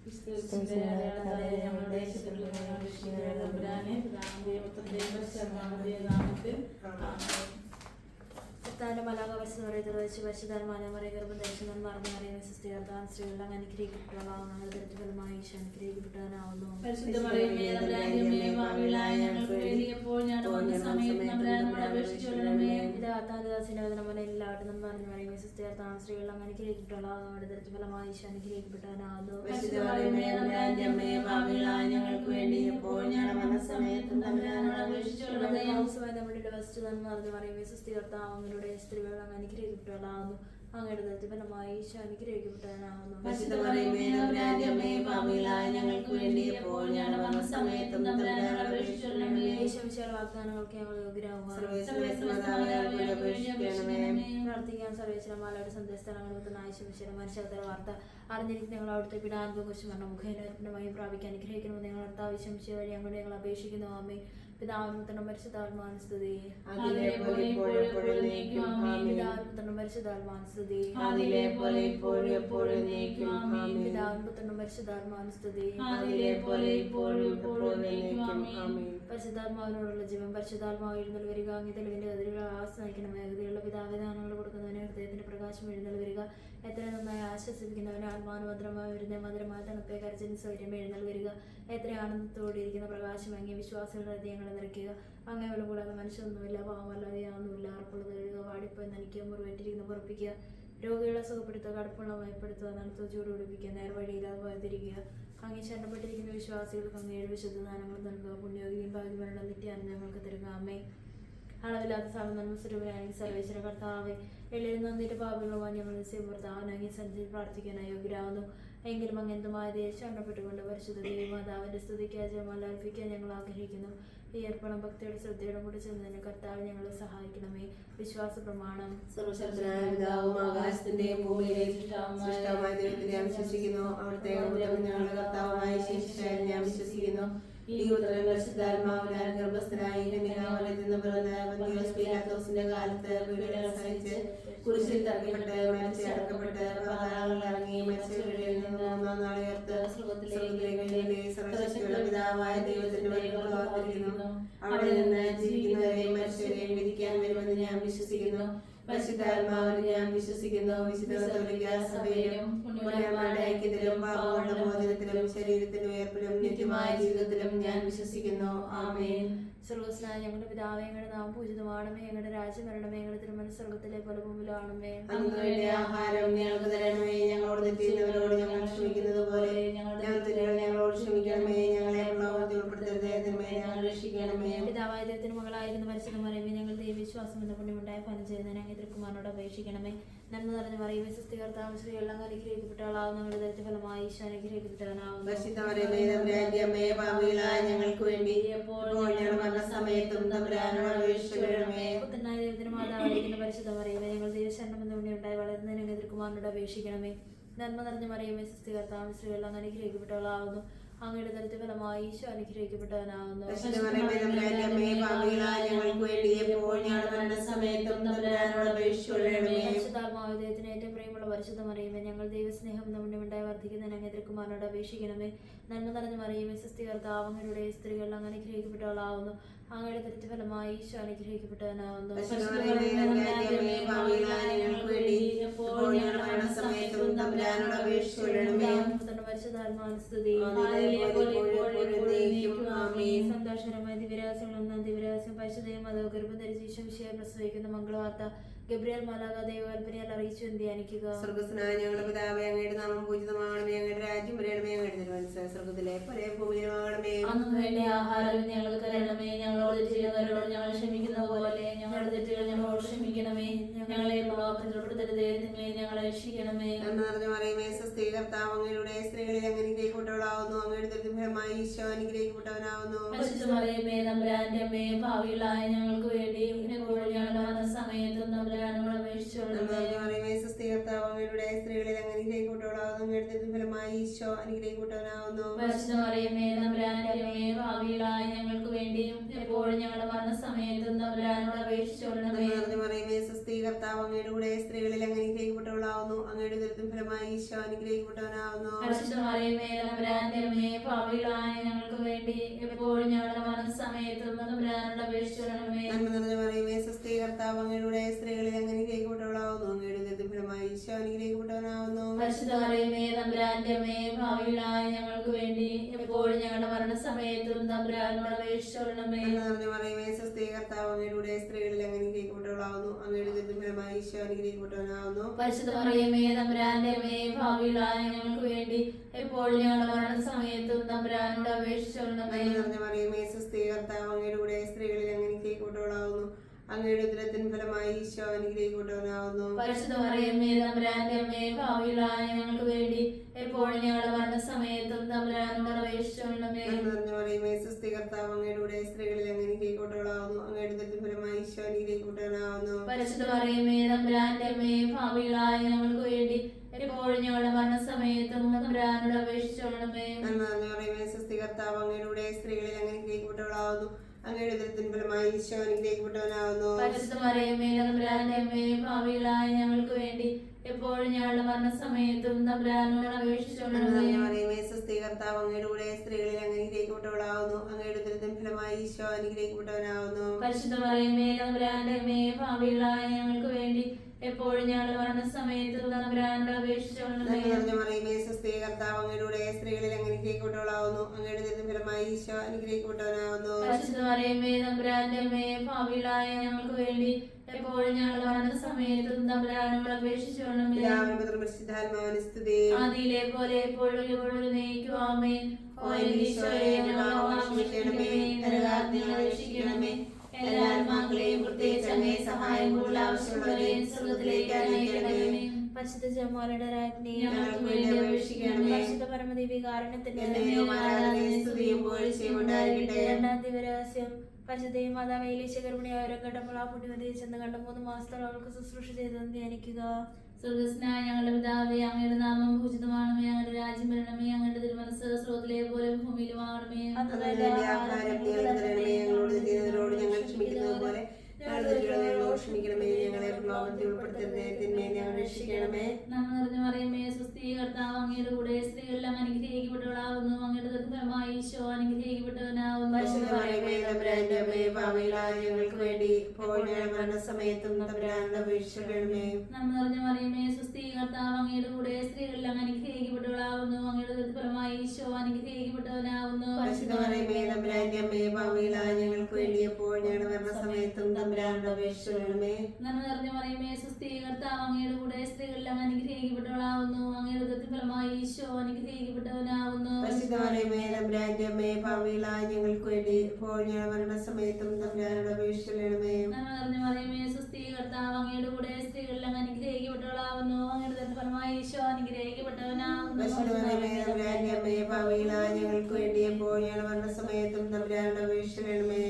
ഞങ്ങളുടെ കർത്താവിന്റെ മലാകവശം വെച്ച് പരിശുദ്ധാത്മാനെ മറിയ ഗർഭം ധരിച്ചു മറന്നു അറിയുന്ന സൃഷ്ടികർത്താൻ സ്ത്രീകളെല്ലാം അനുഗ്രഹിക്കപ്പെട്ടവളാവുന്നു ഫലമായി ഈശോ അനുഗ്രഹിക്കപ്പെട്ടവനാവുന്നു. എല്ലാവരും പറഞ്ഞു പറയുന്ന സൃഷ്ടികർത്താൻ സ്ത്രീകളെല്ലാം അനുഗ്രഹിക്കപ്പെട്ടവളാവുന്നു ഫലമായി ഈശോ അനുഗ്രഹിക്കപ്പെട്ടവനാവുന്നു. ഞങ്ങൾക്ക് വേണ്ടി നമ്മുടെ വസ്തു പറഞ്ഞു പറയുന്ന സൃഷ്ടികർത്താവ് അവങ്ങളുടെ സ്ത്രീകൾ അങ്ങ് അനുഗ്രഹിക്കപ്പെട്ടവളാവുന്നു അങ്ങയുടെ ഫലമായി ഈശോ അനുഗ്രഹിക്കപ്പെട്ടവനാവുന്നു. വാഗ്ദാനങ്ങൾക്ക് ഞങ്ങൾ യോഗ്യരാകുക. പ്രാർത്ഥിക്കാൻ സർവേശ്വരന്മാരുടെ സന്ദേശസ്ഥലങ്ങളിൽ മനുഷ്യ വാർത്ത അറിഞ്ഞിരിക്കുന്ന ഞങ്ങൾ അവിടുത്തെ പിതാവിനെ കുറിച്ച് മരണം മുഖേനമായി പ്രാപിക്കാൻ അനുഗ്രഹിക്കണമെന്ന് ഞങ്ങൾ അർത്ഥാവശ്യം വഴി ഞങ്ങളുടെ ഞങ്ങൾ അപേക്ഷിക്കുന്നു. അമ്മേ പിതാവിനും പുത്രനും പരിശുദ്ധാത്മാവിനും സ്തുതി. പിതാവിനും പരിശുദ്ധാത്മാവിനും സ്തുതി. പിതാവിനും പുത്രനും പരിശുദ്ധാത്മാവിനും സ്തുതി. പരിശുദ്ധാത്മാവിനോടുള്ള ജീവൻ പരിശുദ്ധാത്മാവ് എഴുന്നൽ വരിക. അങ്ങ് തെളിവിന്റെ കതിരുകൾ ആശ്രയിക്കണമേ. അഗതിയുള്ള പിതാവിധാനങ്ങൾ കൊടുക്കുന്നവന് ഹൃദയത്തിന്റെ പ്രകാശം എഴുന്നൽ വരിക. എത്ര നന്നായി ആശ്വസിപ്പിക്കുന്നവന് ആത്മാനുഭദ്രമായി വരുന്ന മധുരമായ തണുപ്പേ കരച്ചിന് സൗര്യം എഴുന്നൽ വരിക. എത്ര ആനന്ദത്തോടെ ഇരിക്കുന്ന പ്രകാശം അങ്ങേ വിശ്വാസികളുടെ ഹൃദയങ്ങളെ നിറയ്ക്കുക. അങ്ങേ വില കൂടാതെ മനുഷ്യൊന്നുമില്ല, പാവമല്ലാതെ യാതൊന്നുമില്ല. അറപ്പുള്ളത് എഴുതുക, വാടിപ്പോയി നനയ്ക്കുക, മുറിവേറ്റിരിക്കുന്ന പുറപ്പിക്കുക, രോഗികളെ സുഖപ്പെടുത്തുക, കടുപ്പുള്ള മയപ്പെടുത്തുക, നനത്ത് ചൂട് പിടിപ്പിക്കുക, നേർവഴിയില്ലാതെ വേർതിരിക്കുക. അങ്ങേ ശരണപ്പെട്ടിരിക്കുന്ന വിശ്വാസികൾക്ക് അങ്ങ് 7 വിശുദ്ധ ദാനങ്ങൾ നൽകുക. പുണ്യയോഗ്യം ഭാഗ്യമരണ നിത്യാനം ഞങ്ങൾക്ക് തരുക. അമ്മേ അളവില്ലാത്ത സാധനം സ്വരൂപനായി സർവേശ്വര കർത്താവെ എള്ളിൽ നന്ദിയുടെ പാപങ്ങളുമായി ഞങ്ങൾ ഭർത്താവിനായി സഞ്ചരി പ്രാർത്ഥിക്കാനായി യോഗ്യരാകുന്നു. എങ്കിലും അങ്ങനത്തുമായ ശരണപ്പെട്ടുകൊണ്ട് പരിശുദ്ധ ദേവമാതാവിന്റെ സ്തുതിക്ക് അജയമാല അർപ്പിക്കാൻ ഞങ്ങൾ ആഗ്രഹിക്കുന്നു. ഈ അർപ്പണം ഭക്തിയുടെ ശ്രദ്ധയോടും കൂടി ചെന്നതിന് കർത്താവ് ഞങ്ങളെ സഹായിക്കണമേ. വിശ്വാസ പ്രമാണം. ആകാശത്തിന്റെയും ഭൂമിയിലെയും സൃഷ്ടാവായ ദൈവത്തിൽ ഞാൻ വിശ്വസിക്കുന്നു. അവിടുത്തെ ഞങ്ങളുടെ കർത്താവായ ശേഷിച്ചായി ഞാൻ വിശ്വസിക്കുന്നു. ഈ ഉത്തരം പരിശുദ്ധാത്മാവിനാൽ ഗർഭസ്ഥനായി പീലാത്തോസിന്റെ കാലത്ത് പീഡകൾ സഹിച്ച് കുരിശിൽ തറക്കപ്പെട്ട് മരിച്ച് അടക്കപ്പെട്ട് പാതാളങ്ങളിൽ ഇറങ്ങി മരിച്ചവരുടെ നിന്ന് 3-ാം നാൾ ഉയർത്ത് സർവ്വശക്തിയുള്ള പിതാവായ ദൈവത്തിന്റെ വഴികൾ കാത്തിരിക്കുന്നു. അവിടെ നിന്ന് ജീവിക്കുന്നവരെയും മരിച്ചവരെയും വിധിക്കാൻ വരുമെന്ന് ഞാൻ വിശ്വസിക്കുന്നു. പരിശുദ്ധാത്മാവിൽ ഞാൻ വിശ്വസിക്കുന്നു. വിശുദ്ധ കത്തോലിക്ക സഭയിലും പുണ്യവാന്മാരുടെ ഐക്യത്തിലും പാപങ്ങളുടെ മോചനത്തിലും ശരീരത്തിന്റെ ഉയർപ്പിലും നിത്യമായ ജീവിതത്തിലും ഞാൻ വിശ്വസിക്കുന്നു. ആമേൻ. സർവ്വസ്നായ ഞങ്ങളുടെ പിതാവേ, ഞങ്ങളുടെ നാമം പൂജിതമാണമേ. ഞങ്ങളുടെ രാജ്യം വരണമേ. ഞങ്ങളുടെ തിരുമനസ്സ് സ്വർഗ്ഗത്തിലെ പോലെ ഭൂമിയിലാണമേ. അങ്ങയുടെ ആഹാരം ഞങ്ങൾക്ക് തരണമേ. ഞങ്ങളോട് തെറ്റുന്നവരോട് ഞങ്ങൾ ക്ഷമിക്കുന്നത് പോലെ ഞങ്ങളുടെ തെറ്റുകൾ ഞങ്ങളോട് ക്ഷമിക്കണമേ. ഞങ്ങളെ പ്രലോഭനത്തിൽ ഉൾപ്പെടുത്തരുതേ, തിന്മയെ ഞങ്ങൾ രക്ഷിക്കണമേ. പിതാവായ ദൈവത്തിന് മകളായിരുന്ന പരിശുദ്ധ മറിയമേ, ഞങ്ങൾ ദൈവവിശ്വാസം എന്ന പുണ്യമുണ്ടായ ഫലം ചെയ്യുന്നതിന് അങ്ങേ തിരുക്കുമാരനോട് അപേക്ഷിക്കണമേ. നന്മ നിറഞ്ഞ മറിയമേ, സുസ്ഥികർത്താവ് സ്ത്രീയെല്ലാം അനുഗ്രഹിക്കപ്പെട്ടവളാവുന്നു. ഞങ്ങളുടെ ദരിദ്ര ഫലമായി ഈശോ അനുഗ്രഹിക്കപ്പെട്ടവനാവുന്നു. ഞങ്ങൾക്ക് വേണ്ടി സമയത്തും പുത്രനായ ദൈവത്തിന് മാതാവായിരിക്കുന്ന പരിശുദ്ധ മറിയമേ, ഞങ്ങൾ ദൈവശരണം എന്ന പുണ്യമുണ്ടായി വളരുന്നതിന് അങ്ങേ തിരുക്കുമാരനോട് അപേക്ഷിക്കണമേ. നന്മ നിറഞ്ഞ മറിയമേ, സുസ്ഥികർത്താവ് സ്ത്രീയെല്ലാം അനുഗ്രഹിക്കപ്പെട്ടവളാവുന്നു. അങ്ങയുടെ ദരിദ്ര ഫലമായി ഈശോ അനുഗ്രഹിക്കപ്പെട്ടവനാവുന്നു. പരിശുദ്ധാത്മാവിധേയത്തിന് ഏറ്റവും പ്രിയമുള്ള പരിശുദ്ധ മറിയമേ, ഞങ്ങൾ ദൈവസ്നേഹം എന്ന പുണ്യമുണ്ടായി വർദ്ധിക്കുന്നതിന് അങ്ങേ തിരുക്കുമാരനോട് അപേക്ഷിക്കണമേ. നന്മ നിറഞ്ഞ മറിയമേ, സുസ്ഥികർത്താവ് അങ്ങയുടെ സ്ത്രീകൾ അങ്ങ് അനുഗ്രഹിക്കപ്പെട്ടവളാവുന്നു. അങ്ങയുടെ ദരിദ്ര ഫലമായി ഈശോ അനുഗ്രഹിക്കപ്പെട്ടവനാവുന്നു. സന്തോഷകരമായ ദിവ്യരഹസ്യങ്ങളൊന്നാം ദിവ്യരഹസ്യം പരിശുദ്ധയും അതോ ഗർഭം ധരിച്ച് ഈശോ വിഷയം പ്രസവിക്കുന്ന മംഗളവാർത്ത ഗബ്രിയേൽ മാലാഖ ദൈവകൽപ്പനയാൽ അറിയിച്ചു ധ്യാനിക്കുക. സ്വർഗ്ഗസ്നായ ഞങ്ങളുടെ പിതാവേ, അങ്ങയുടെ നാമം പൂജിതമാകണമേ. അങ്ങയുടെ രാജ്യം വരണമേ. അങ്ങയുടെ തിരുമനസ്സ് സ്വർഗ്ഗത്തിലെ പോലെ ഭൂമിയിലുമാകണമേ. അന്ന് വേണ്ട ആഹാരം ഞങ്ങൾക്ക് തരണമേ. ഞങ്ങളോട് ചെയ്യുന്നവരോട് ഞങ്ങൾ ക്ഷമിക്കുന്ന പോലെ ഞങ്ങളുടെ തെറ്റുകൾ ഞങ്ങളോട് ക്ഷമിക്കണമേ. ഞങ്ങളെ പ്രലോഭനത്തിൽ ഉൾപ്പെടുത്തരുതേ, തിന്മയെ ഞങ്ങളെ രക്ഷിക്കണമേ. നന്മ നിറഞ്ഞ മറിയമേ, സുസ്ഥികർത്താവ് അങ്ങയുടെ സ്ത്രീകളിൽ അങ്ങ് അനുഗ്രഹിക്കപ്പെട്ടവളാവുന്നു. അങ്ങയുടെ ദരിദ്രഫലമായി ഈശോ അനുഗ്രഹിക്കപ്പെട്ടവനാവുന്നു. പരിശുദ്ധ മറിയമേ, തമ്പുരാന്റെ അമ്മേ, ഭാവികളായ ഞങ്ങൾക്ക് വേണ്ടി ഞങ്ങളുടെ സമയത്തും തമ്പുരാനോട് അപേക്ഷിച്ചുകൊള്ളണമേ. സുസ്ഥികർത്താവ് അങ്ങയുടെ സ്ത്രീകളിൽ അങ്ങ് അനുഗ്രഹിക്കപ്പെട്ടവളാവുന്നു. അങ്ങയുടെ ദരിദ്രഫലമായി ഈശോ അനുഗ്രഹിക്കപ്പെട്ടവനാവുന്നു. പരിശുദ്ധ മറിയമേ, തമ്പുരാന്റെ അമ്മേ, ഭാവികളായ ഞങ്ങൾക്ക് വേണ്ടിയും എപ്പോഴും ഞങ്ങളുടെ മരണസമയത്തും തമ്പുരാനോട് അപേക്ഷിച്ചുകൊള്ളണമേ. മറിയമേ, സുസ്ഥികർത്താവ് അങ്ങയുടെ കൂടെ സ്ത്രീകളിൽ അങ്ങ് അനുഗ്രഹിക്കപ്പെട്ടവളാവുന്നു. അങ്ങയുടെ ദരിദ്രഫലമായി ഈശോ അനുഗ്രഹിക്കപ്പെട്ടവനാവുന്നു. പരിശുദ്ധ മറിയമേ, ഭാവിയിലായ ഞങ്ങൾക്ക് വേണ്ടി എപ്പോഴും ഞങ്ങളുടെ മരണസമയത്തും തമ്പുരാനോട് അപേക്ഷിക്കണമേ. നന്മ നിറഞ്ഞ മറിയമേ സ്വസ്തി, കർത്താവ് അങ്ങയുടെ സ്ത്രീകളിൽ അങ്ങ് അനുഗ്രഹിക്കപ്പെട്ടവളാവുന്നു. അങ്ങയുടെ ഉദരത്തിൻ ഫലമായി ഈശോ അനുഗ്രഹിക്കപ്പെട്ടവനാവുന്നു. പരിശുദ്ധ മറിയമേ തമ്പുരാന്റെ അമ്മേ, ഭാവിയിലായ ഞങ്ങൾക്ക് വേണ്ടി എപ്പോഴും ഞങ്ങളുടെ മരണസമയത്തും തമ്പുരാനോട് അപേക്ഷിക്കണമേ. നന്മ നിറഞ്ഞ മറിയമേ സ്വസ്തി, കർത്താവ് അങ്ങയുടെ സ്ത്രീകളിൽ അങ്ങ് അനുഗ്രഹിക്കപ്പെട്ടവളാവുന്നു. അങ്ങയുടെ ഉദരത്തിൻ ഫലമായി ഈശോ അനുഗ്രഹിക്കപ്പെട്ടവനാവുന്നു. പരിശുദ്ധ മറിയമേ തമ്പുരാന്റെ അമ്മേ, ഭാവിയിലായ ഞങ്ങൾക്ക് വേണ്ടി എപ്പോഴും ഞങ്ങളുടെ മരണസമയത്തും തമ്പുരാനോട് അപേക്ഷിക്കണമേ. നന്മ നിറഞ്ഞ മറിയമേ സ്വസ്തി, കർത്താവ് അങ്ങയുടെ സ്ത്രീകളിൽ അങ്ങ് അനുഗ്രഹിക്കപ്പെട്ടവളാവുന്നു. അങ്ങയുടെ ഉദരത്തിൻ ഫലമായി ഈശോ അനുഗ്രഹിക്കപ്പെട്ടവനാവുന്നു. പരിശുദ്ധ മറിയമേ തമ്പുരാന്റെ അമ്മേ, ഭാവിയിലായ ഞങ്ങൾക്ക് വേണ്ടി എപ്പോഴും ഞങ്ങളുടെ മരണസമയത്തും തമ്പുരാനോട് അപേക്ഷിക്കണമേ. നന്മ നിറഞ്ഞ മറിയമേ സ്വസ്തി, കർത്താവ് അങ്ങയുടെ സ്ത്രീകളിൽ അങ്ങ് അനുഗ്രഹിക്കപ്പെട്ടവളാവുന്നു. അങ്ങയുടെ ഉദരത്തിൻ ഫലമായി ഈശോ അനുഗ്രഹിക്കപ്പെട്ടവനാവുന്നു. പരിശുദ്ധ മറിയമേ തമ്പുരാന്റെ അമ്മേ, ഭാവിയിലായ ഞങ്ങൾക്ക് വേണ്ടി എപ്പോഴും ഞങ്ങളുടെ മരണസമയത്തും തമ്പുരാനോട് അപേക്ഷിക്കണമേ. നന്മ നിറഞ്ഞ മറിയമേ സ്വസ്തി, കർത്താവ് അങ്ങയുടെ സ്ത്രീകളിൽ അങ്ങ് അനുഗ്രഹിക്കപ്പെട്ടവളാവുന്നു. അങ്ങയുടെ ഉദരത്തിൻ ഫലമായി ഈശോ അനുഗ്രഹിക്കപ്പെട്ടവനാവുന്നു. പരിശുദ്ധ മറിയമേ തമ്പുരാന്റെ അമ്മേ, ഭാവിയിലായ ഞങ്ങൾക്ക് വേണ്ടി എപ്പോഴും ഞങ്ങളുടെ മരണസമയത്തും തമ്പുരാനോട് അപേക്ഷിക്കണമേ. മറിയമേ സ്വസ്തി, കർത്താവ് അങ്ങയുടെ സ്ത്രീകളിൽ അങ്ങ് അനുഗ്രഹിക്കപ്പെട്ടവളാവുന്നു. അങ്ങയുടെ ഉദരത്തിൻ ഫലമായി ഈശോ അനുഗ്രഹിക്കപ്പെട്ടവനാവുന്നു. പരിശുദ്ധ മറിയമേ തമ്പുരാന്റെ അമ്മേ, ഭാവിയിലായ ഞങ്ങൾക്ക് വേണ്ടി എപ്പോഴും ഞങ്ങളുടെ മരണസമയത്തും തമ്പുരാനോട് അപേക്ഷിക്കണമേ. മറിയമേ സ്വസ്തി, കർത്താവ് അങ്ങയുടെ സ്ത്രീകളിൽ അങ്ങ് അനുഗ്രഹിക്കപ്പെട്ടവളാവുന്നു. അങ്ങയുടെ ഉദരത്തിൻ ഫലമായി ഈശോ അനുഗ്രഹിക്കപ്പെട്ടവനാവുന്നു. പരിശുദ്ധ മറിയമേ തമ്പുരാന്റെ അമ്മേ, ഭാവിയിലായ ഞങ്ങൾക്ക് വേണ്ടി എപ്പോഴും ഞങ്ങളുടെ മരണസമയത്തും തമ്പുരാനോട് അപേക്ഷിക്കണമേ. ആദിയിലെ പോലെ എപ്പോഴും എപ്പോഴും നയിക്കും. ആമേൻ. ഓ ഈശോയെ, ഞങ്ങളോട് ക്ഷമിക്കണമേ, നരകാഗ്നി രക്ഷിക്കണമേ. എല്ലാ ആത്മാക്കളെയും പ്രത്യേകിച്ച് അങ്ങേ സഹായം കൂടുതൽ ആവശ്യമുള്ളവരെയും സ്വർഗ്ഗത്തിലേക്ക് അയക്കണമേ. പരിശുദ്ധ ജപമാലയുടെ രാജ്ഞി, ഞങ്ങൾക്ക് വേണ്ടി അപേക്ഷിക്കണമേ. പരിശുദ്ധ പരമദിവ്യകാരുണ്യത്തിന്റെ രണ്ടാം ദിവരഹസ്യം, പരിശുദ്ധയും മാതാവ് ഏലീശ ഗർഭിണിയായ കണ്ടപ്പോൾ ആ പുണ്യവതിയെ ചെന്ന് കണ്ട 3 മാസത്തോളം അവൾക്ക് ശുശ്രൂഷ ചെയ്തെന്ന് ധ്യാനിക്കുക. സ്വർഗ്ഗസ്നായ ഞങ്ങളുടെ പിതാവേ, അങ്ങയുടെ നാമം പൂജിതമാണമേ. അങ്ങയുടെ രാജ്യം വരണമേ. അങ്ങയുടെ തിരുമനസ്സ് സ്രോതത്തിലെ പോലെ ഭൂമിയിലുമാണമേ. ഞങ്ങളോട് ഞങ്ങൾ ക്ഷമിക്കുന്നത് പോലെ ക്ഷമിക്കണമേ. ഞങ്ങളെ പ്രലോഭനത്തിൽ ഉൾപ്പെടുത്തരുതേ, തിന്മയെ ഞങ്ങൾ രക്ഷിക്കണമേ. നന്മ നിറഞ്ഞ മറിയമേ സ്വസ്തി, കർത്താവ് അങ്ങയുടെ കൂടെ സ്ത്രീകളെല്ലാം അനുഗ്രഹിക്കപ്പെട്ടവളാവുന്നു. അങ്ങയുടെ ഫലമായി ഈശോ അനുഗ്രഹിക്കപ്പെട്ടവനാവുന്നു. പരിശുദ്ധ മറിയമേ തമ്പുരാന്റെ അമ്മേ, പാപികളായ ഞങ്ങൾക്ക് വേണ്ടി ഇപ്പോൾ ഞങ്ങളുടെ മരണസമയത്തും തമ്പുരാനോട് അപേക്ഷിക്കണമേ. നന്മ നിറഞ്ഞ മറിയമേ സ്വസ്തി, കർത്താവ് അങ്ങയുടെ കൂടെ സ്ത്രീകളെല്ലാം അനുഗ്രഹിക്കപ്പെട്ടവളാവുന്നു. അങ്ങയുടെ ഫലമായി ഈശോ അനുഗ്രഹിക്കപ്പെട്ടവനാവുന്നു. പരിശുദ്ധ മറിയമേ തമ്പുരാന്റെ അമ്മേ, പാപികളായ ഞങ്ങൾക്ക് വേണ്ടി ഇപ്പോൾ ഞങ്ങളുടെ മരണസമയത്തും തമ്പുരാനോട് അപേക്ഷിക്കണമേ. നന്മ നിറഞ്ഞ മറിയമേ സ്വസ്തി, കർത്താവ് അങ്ങയുടെ കൂടെ സ്ത്രീകളെല്ലാം അനുഗ്രഹിക്കപ്പെട്ടവളാവുന്നു. അങ്ങയുടെ ഫലമായി ഈശോ അനുഗ്രഹിക്കപ്പെട്ടവനാവുന്നു. പരിശുദ്ധ മറിയമേ തമ്പുരാന്റെ അമ്മേ, പാപികളായ ഞങ്ങൾക്ക് വേണ്ടി ഇപ്പോൾ ഞങ്ങളുടെ മരണസമയത്തും തമ്പുരാനോട് അപേക്ഷിക്കണമേ. നന്മ നിറഞ്ഞ മറിയമേ സ്വസ്തി, കർത്താവ് അങ്ങയുടെ കൂടെ സ്ത്രീകളെല്ലാം അനുഗ്രഹിക്കപ്പെട്ടവളാവുന്നു. അങ്ങയുടെ ഫലമായി ഈശോ അനുഗ്രഹിക്കപ്പെട്ടവനാവുന്നു. പരിശുദ്ധ മറിയമേ തമ്പുരാന്റെ അമ്മേ, പാപികളായ ഞങ്ങൾക്ക് വേണ്ടി ഇപ്പോൾ ഞങ്ങളുടെ മരണസമയത്തും തമ്പുരാനോട് അപേക്ഷിക്കണമേ.